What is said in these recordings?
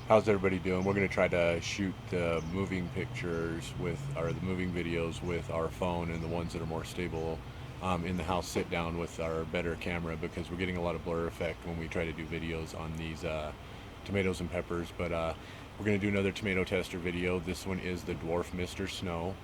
How's everybody doing? We're going to try to shoot the moving pictures or the moving videos with our phone, and the ones that are more stable in the house sit down with our better camera, because we're getting a lot of blur effect when we try to do videos on these tomatoes and peppers. But we're going to do another tomato tester video. This one is the Dwarf Mr. Snow,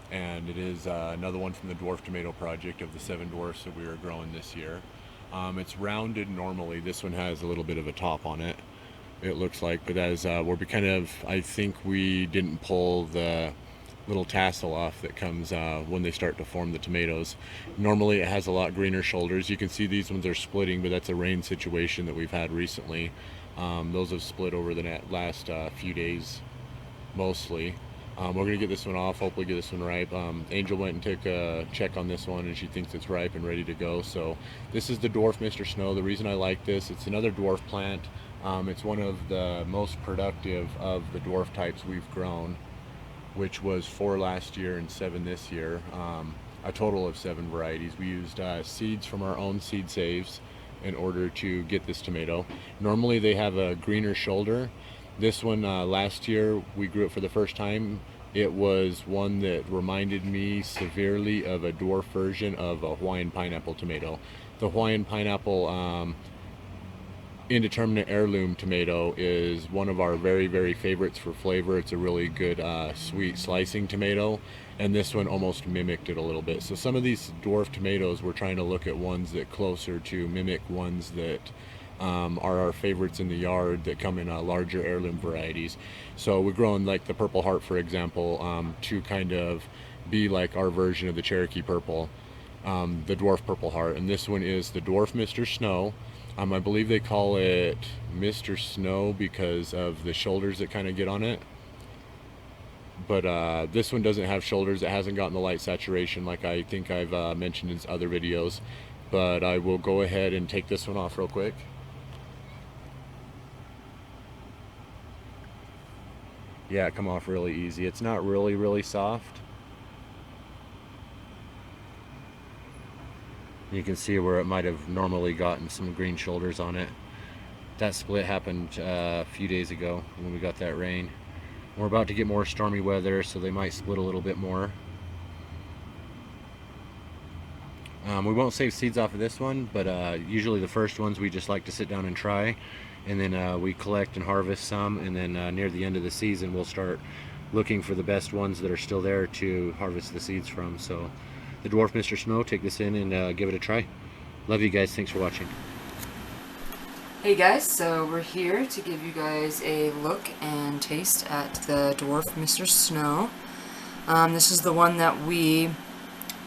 and it is another one from the Dwarf Tomato Project of the 7 dwarfs that we are growing this year. It's rounded normally. This one has a little bit of a top on it, it looks like, but as we're kind of, I think we didn't pull the little tassel off that comes when they start to form the tomatoes. Normally it has a lot greener shoulders. You can see these ones are splitting, but that's a rain situation that we've had recently. Those have split over the last few days mostly. We're going to get this one off, hopefully get this one ripe. Angel went and took a check on this one, and she thinks it's ripe and ready to go. So this is the Dwarf Mr. Snow. The reason I like this, it's another dwarf plant. It's one of the most productive of the dwarf types we've grown, which was 4 last year and 7 this year. A total of 7 varieties. We used seeds from our own seed saves in order to get this tomato. Normally they have a greener shoulder. This one, last year we grew it for the first time. It was one that reminded me severely of a dwarf version of a Hawaiian pineapple tomato. The Hawaiian pineapple indeterminate heirloom tomato is one of our very, very favorites for flavor. It's a really good sweet slicing tomato, and this one almost mimicked it a little bit. So some of these dwarf tomatoes, we're trying to look at ones that closer to mimic ones that are our favorites in the yard that come in larger heirloom varieties. So we're growing like the Purple Heart, for example, to kind of be like our version of the Cherokee Purple, the Dwarf Purple Heart. And this one is the Dwarf Mr. Snow. I believe they call it Mr. Snow because of the shoulders that kind of get on it. But this one doesn't have shoulders. It hasn't gotten the light saturation like I think I've mentioned in other videos. But I will go ahead and take this one off real quick. Yeah, it come off really easy. It's not really soft. You can see where it might have normally gotten some green shoulders on it. That split happened a few days ago when we got that rain. We're about to get more stormy weather, so they might split a little bit more. We won't save seeds off of this one, but usually the first ones we just like to sit down and try, and then we collect and harvest some, and then near the end of the season we'll start looking for the best ones that are still there to harvest the seeds from. So the Dwarf Mr. Snow, take this in and give it a try. Love you guys, thanks for watching. Hey guys, so we're here to give you guys a look and taste at the Dwarf Mr. Snow. This is the one that we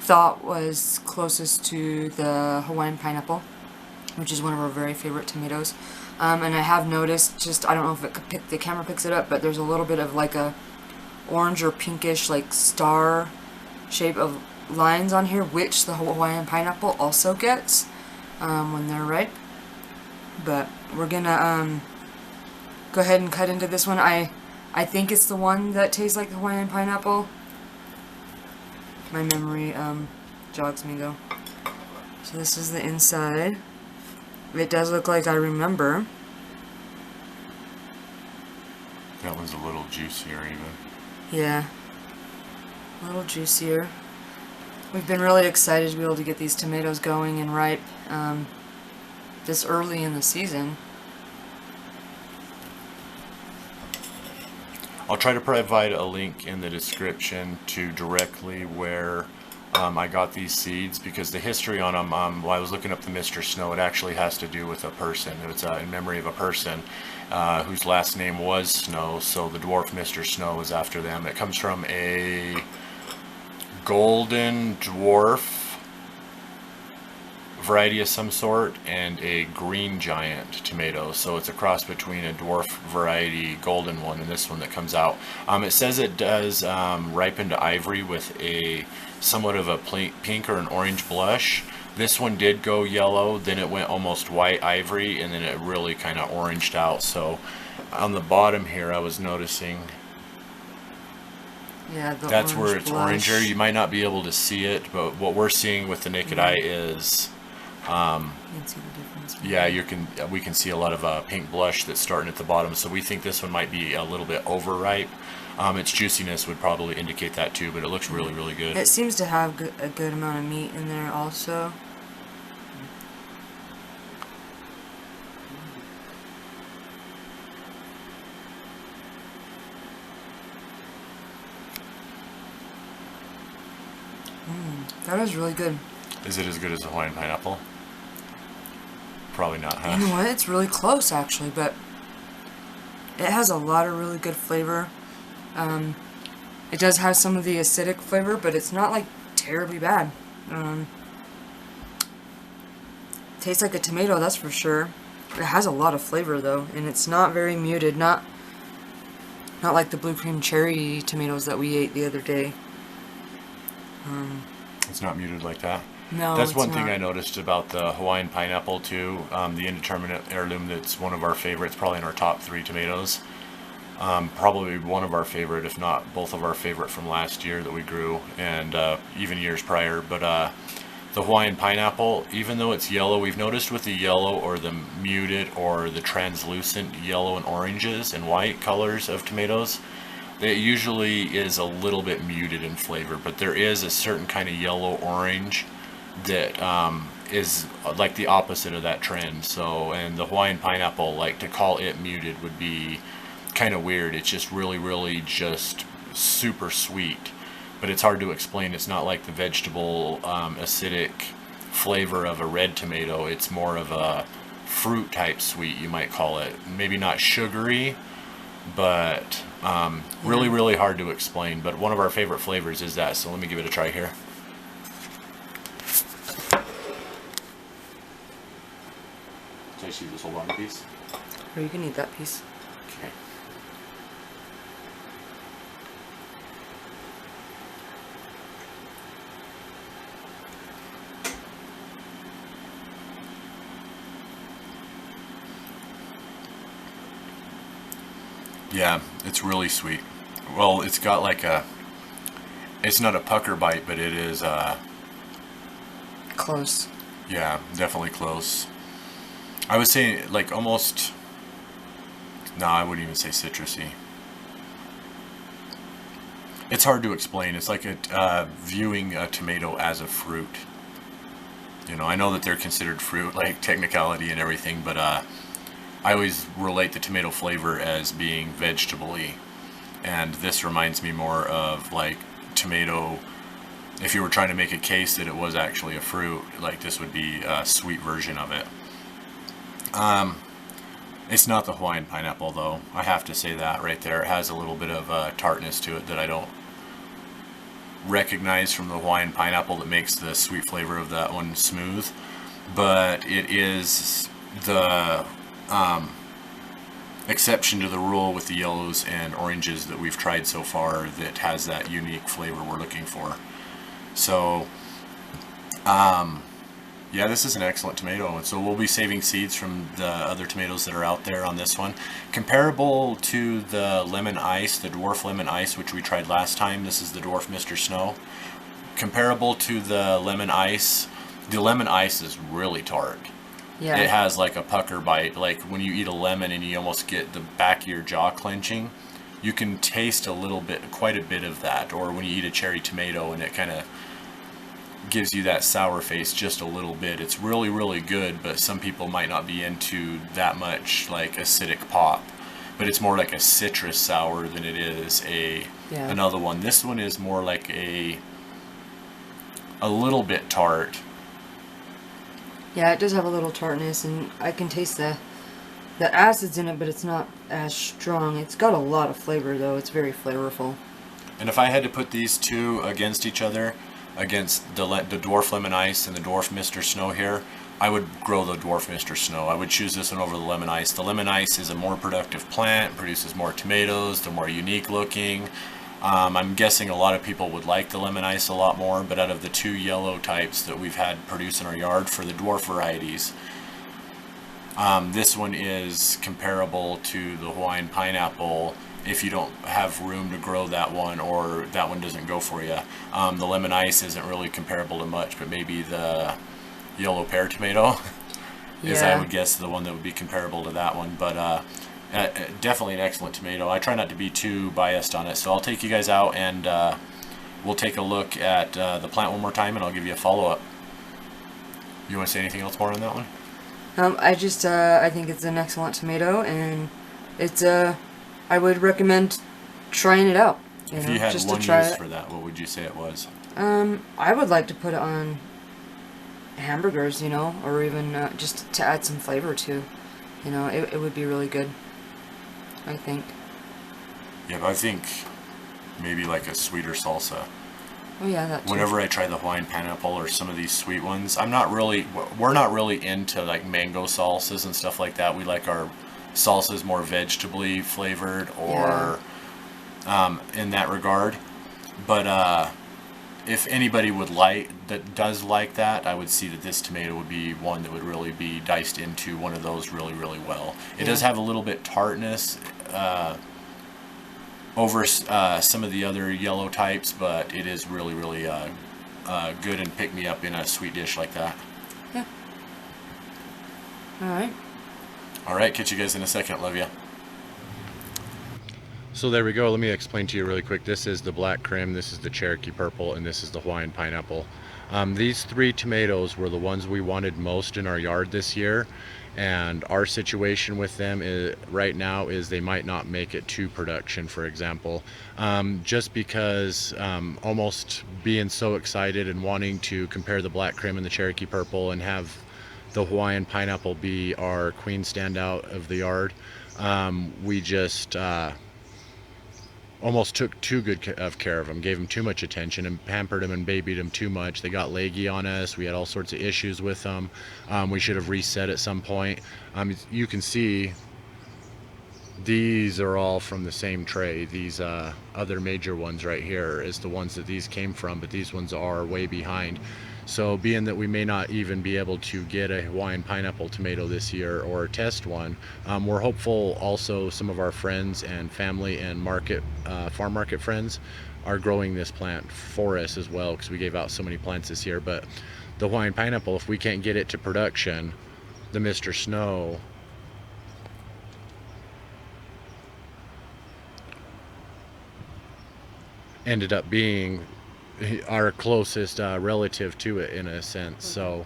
thought was closest to the Hawaiian pineapple, which is one of our very favorite tomatoes. And I have noticed, I don't know if the camera picks it up, but there's a little bit of like a orange or pinkish like star shape of lines on here, which the Hawaiian pineapple also gets when they're ripe. But we're gonna go ahead and cut into this one. I think it's the one that tastes like the Hawaiian pineapple. My memory jogs me though. So this is the inside. It does look like I remember. That one's a little juicier even. Yeah, a little juicier. We've been really excited to be able to get these tomatoes going and ripe this early in the season. I'll try to provide a link in the description to directly where I got these seeds, because the history on them, while I was looking up the Mr. Snow, it actually has to do with a person. It's in memory of a person whose last name was Snow, so the Dwarf Mr. Snow is after them. It comes from a golden dwarf variety of some sort and a green giant tomato, so it's a cross between a dwarf variety golden one and this one that comes out. It says it does ripen to ivory with a somewhat of a pink or an orange blush. This one did go yellow, then it went almost white ivory, and then it really kind of oranged out. So on the bottom here I was noticing, yeah, that's where it's blush. oranger. You might not be able to see it, but what we're seeing with the naked eye is You can see the difference. Yeah, we can see a lot of pink blush that's starting at the bottom. So we think this one might be a little bit overripe. Its juiciness would probably indicate that too, but it looks really, really good. It seems to have a good amount of meat in there also. That is really good. Is it as good as the Hawaiian pineapple? Probably not, huh? You know what? It's really close actually, but it has a lot of really good flavor. It does have some of the acidic flavor, but it's not like terribly bad. Tastes like a tomato, that's for sure. It has a lot of flavor though, and it's not very muted. Not like the blue cream cherry tomatoes that we ate the other day. It's not muted like that. No, that's it's one thing not. I noticed about the Hawaiian pineapple too. The indeterminate heirloom, that's one of our favorites, probably in our top 3 tomatoes. Probably one of our favorite, if not both of our favorite from last year that we grew, and even years prior. But the Hawaiian pineapple, even though it's yellow, we've noticed with the yellow or the muted or the translucent yellow and oranges and white colors of tomatoes, it usually is a little bit muted in flavor, but there is a certain kind of yellow-orange that is like the opposite of that trend. So, and the Hawaiian pineapple, like to call it muted would be kind of weird. It's just really, really just super sweet, but it's hard to explain. It's not like the vegetable acidic flavor of a red tomato. It's more of a fruit type sweet, you might call it. Maybe not sugary, but really, really hard to explain. But one of our favorite flavors is that, so let me give it a try here. Should I use this whole bottom piece? Or you can eat that piece. Okay. Yeah, it's really sweet. Well, it's got like it's not a pucker bite, but it is, Close. yeah, definitely close. I would say like almost, no, I wouldn't even say citrusy. It's hard to explain. It's like viewing a tomato as a fruit. You know, I know that they're considered fruit, like technicality and everything, but I always relate the tomato flavor as being vegetable-y, and this reminds me more of like tomato. If you were trying to make a case that it was actually a fruit, like this would be a sweet version of it. It's not the Hawaiian pineapple though, I have to say that right there. It has a little bit of tartness to it that I don't recognize from the Hawaiian pineapple that makes the sweet flavor of that one smooth, but it is the exception to the rule with the yellows and oranges that we've tried so far that has that unique flavor we're looking for. So yeah, this is an excellent tomato, and so we'll be saving seeds from the other tomatoes that are out there on this one. Comparable to the lemon ice, the Dwarf lemon ice, which we tried last time. This is the Dwarf Mr. Snow. Comparable to the lemon ice is really tart. Yeah. It has like a pucker bite, like when you eat a lemon and you almost get the back of your jaw clenching. You can taste a little bit, quite a bit of that, or when you eat a cherry tomato and it kind of gives you that sour face just a little bit. It's really, really good, but some people might not be into that much like acidic pop. But it's more like a citrus sour than it is another one. This one is more like a little bit tart. Yeah, it does have a little tartness, and I can taste the acids in it, but it's not as strong. It's got a lot of flavor though. It's very flavorful. And if I had to put these two against each other, against the Dwarf Lemon Ice and the Dwarf Mr. Snow here, I would grow the Dwarf Mr. Snow. I would choose this one over the Lemon Ice. The Lemon Ice is a more productive plant, produces more tomatoes, they're more unique looking. I'm guessing a lot of people would like the Lemon Ice a lot more, but out of the 2 yellow types that we've had produce in our yard for the dwarf varieties, this one is comparable to the Hawaiian pineapple if you don't have room to grow that one, or that one doesn't go for you. The Lemon Ice isn't really comparable to much, but maybe the yellow pear tomato. Is I Yeah. would guess the one that would be comparable to that one, but definitely an excellent tomato. I try not to be too biased on it, so I'll take you guys out and we'll take a look at the plant one more time, and I'll give you a follow-up. You want to say anything else more on that one? I think it's an excellent tomato, and it's I would recommend trying it out. If you had just one to try use it. for that, what would you say it was? I would like to put it on hamburgers, or even just to add some flavor to. It would be really good, I think. Yeah, but I think maybe like a sweeter salsa. Oh yeah, that too. Whenever I try the Hawaiian pineapple or some of these sweet ones, we're not really into like mango salsas and stuff like that. We like our salsas more vegetably flavored or in that regard. But if anybody does like that, I would see that this tomato would be one that would really be diced into one of those really, really well. It does have a little bit tartness over some of the other yellow types, but it is really, really good and pick me up in a sweet dish like that. Yeah. Alright. Alright, catch you guys in a second. Love ya. So there we go. Let me explain to you really quick. This is the black crim, this is the Cherokee purple, and this is the Hawaiian pineapple. These three tomatoes were the ones we wanted most in our yard this year, and our situation with them right now is they might not make it to production, for example, just because almost being so excited and wanting to compare the black crim and the Cherokee purple and have the Hawaiian pineapple be our queen standout of the yard, we just almost took too good of care of them, gave them too much attention and pampered them and babied them too much. They got leggy on us. We had all sorts of issues with them. We should have reset at some point. You can see these are all from the same tray. These other major ones right here is the ones that these came from, but these ones are way behind. So being that we may not even be able to get a Hawaiian pineapple tomato this year or test one, we're hopeful also some of our friends and family and farm market friends are growing this plant for us as well, because we gave out so many plants this year. But the Hawaiian pineapple, if we can't get it to production, the Mr. Snow ended up being our closest relative to it in a sense. So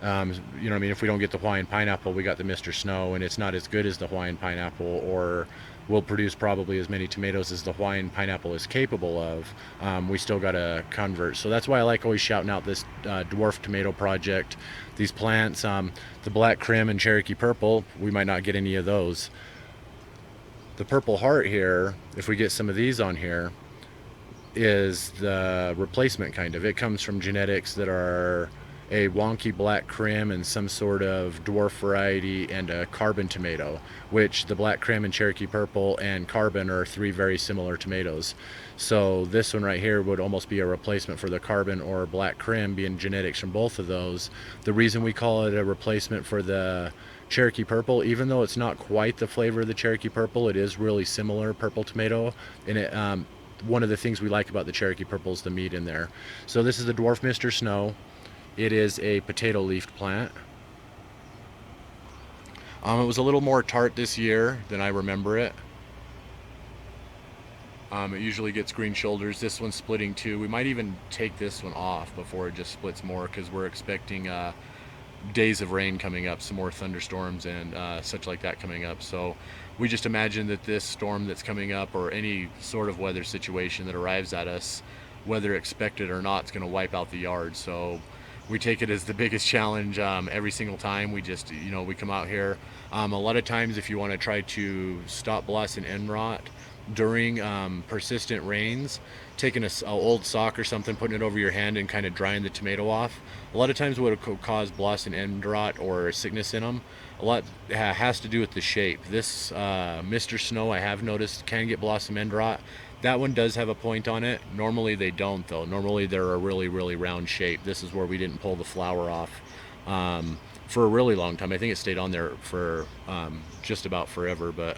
if we don't get the Hawaiian pineapple, we got the Mr. Snow, and it's not as good as the Hawaiian pineapple, or will produce probably as many tomatoes as the Hawaiian pineapple is capable of. We still got to convert. So that's why I like always shouting out this dwarf tomato project. These plants, the black crim and Cherokee purple, we might not get any of those. The purple heart here, if we get some of these on here, is the replacement kind of. It comes from genetics that are a wonky black crim and some sort of dwarf variety and a carbon tomato, which the black crim and Cherokee purple and carbon are three very similar tomatoes. So this one right here would almost be a replacement for the carbon or black crim, being genetics from both of those. The reason we call it a replacement for the Cherokee purple, even though it's not quite the flavor of the Cherokee purple, it is really similar purple tomato, and it one of the things we like about the Cherokee purple is the meat in there. So this is the dwarf Mr. Snow. It is a potato leafed plant. It was a little more tart this year than I remember it. It usually gets green shoulders. This one's splitting too. We might even take this one off before it just splits more, because we're expecting days of rain coming up, some more thunderstorms and such like that coming up. So we just imagine that this storm that's coming up, or any sort of weather situation that arrives at us, whether expected or not, is going to wipe out the yard. So we take it as the biggest challenge every single time. We just, we come out here. A lot of times, if you want to try to stop blast and end rot during persistent rains, taking an old sock or something, putting it over your hand and kind of drying the tomato off, a lot of times what will cause blast and end rot or sickness in them, a lot has to do with the shape. This Mr. Snow, I have noticed, can get blossom end rot. That one does have a point on it. Normally they don't, though. Normally they're a really, really round shape. This is where we didn't pull the flower off for a really long time. I think it stayed on there for just about forever, but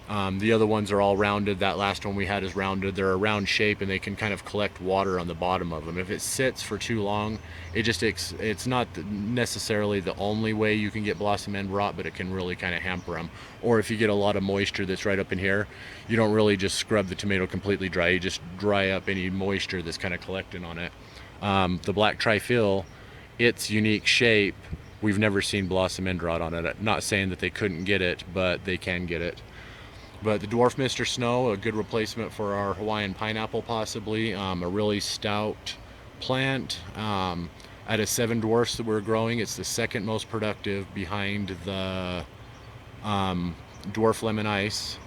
The other ones are all rounded. That last one we had is rounded. They're a round shape and they can kind of collect water on the bottom of them. If it sits for too long, it's not necessarily the only way you can get blossom end rot, but it can really kind of hamper them. Or if you get a lot of moisture that's right up in here, you don't really just scrub the tomato completely dry. You just dry up any moisture that's kind of collecting on it. The black trifil, its unique shape, we've never seen blossom end rot on it. Not saying that they couldn't get it, but they can get it. But the Dwarf Mr. Snow, a good replacement for our Hawaiian pineapple possibly. A really stout plant. Out of 7 dwarfs that we're growing, it's the second most productive behind the dwarf lemon ice.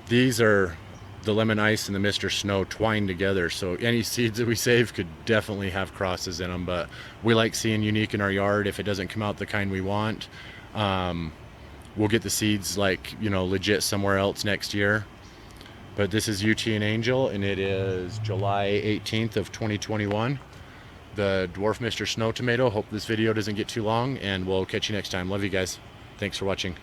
These are the lemon ice and the Mr. Snow twined together, so any seeds that we save could definitely have crosses in them, but we like seeing unique in our yard. If it doesn't come out the kind we want, we'll get the seeds like, you know, legit somewhere else next year. But this is UT and Angel, and it is July 18th of 2021. The Dwarf Mr. Snow tomato. Hope this video doesn't get too long, and we'll catch you next time. Love you guys. Thanks for watching.